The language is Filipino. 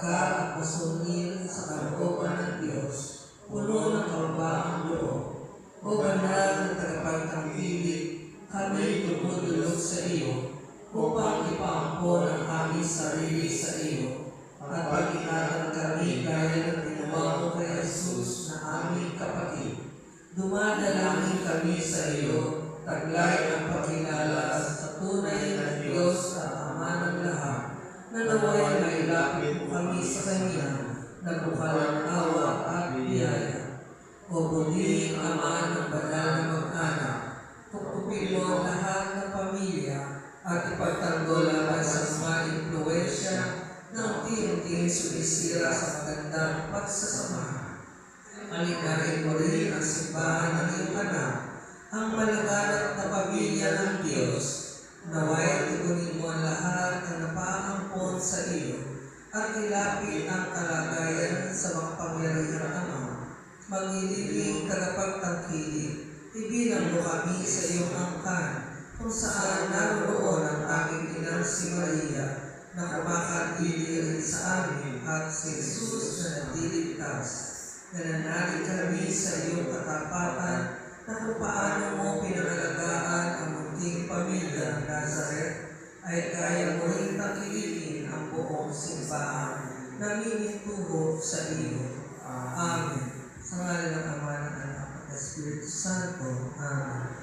mapagmahal at masungil sa kalooban ng Diyos, puno ng kababaang loob. O banal na tagapagtangkilik, kami dumudulog sa iyo upang ipaampon ang aming sarili sa iyo at pag-ingatan kami gaya ng ginawa mo kay Jesus na aming kapatid. Dumadalangin kami sa iyo, taglay ang pagkilala sa tunay na Diyos at Ama ng lahat, na naway mailapit mo kami sa Kanya na bukal ng awa at biyaya. O muling Ama ng banal na mag-anak, tukupin mo ang lahat ng pamilya at ipagtanggol ang sa mga impluensya ng unti-unting sumisira sa magandang pagsasamahan. Alikarin mo rin ang simbahan ng iyong anak, ang malaganap na pamilya ng Diyos. Naway tugunin mo ang lahat na napaampon sa iyo at ilapit ang kalagayan sa makapangyarihang Ama. Magililing tagapagtangkilik, ibilang mo kami sa iyong angkan, kung saan naroon ang aming inang si Maria, na kumakatili sa amin at si Jesus na nadiligtas. Nananalig kami sa iyong katapatan na kung paano mo pinangalagaan ang munting pamilya ng Nazaret, ay kaya mo rin tangkilikin ang buong simbahan na minituho sa iyo. Amen. Sa ngalan ng Ama, ng Anak, at Espiritu Santo. Amen.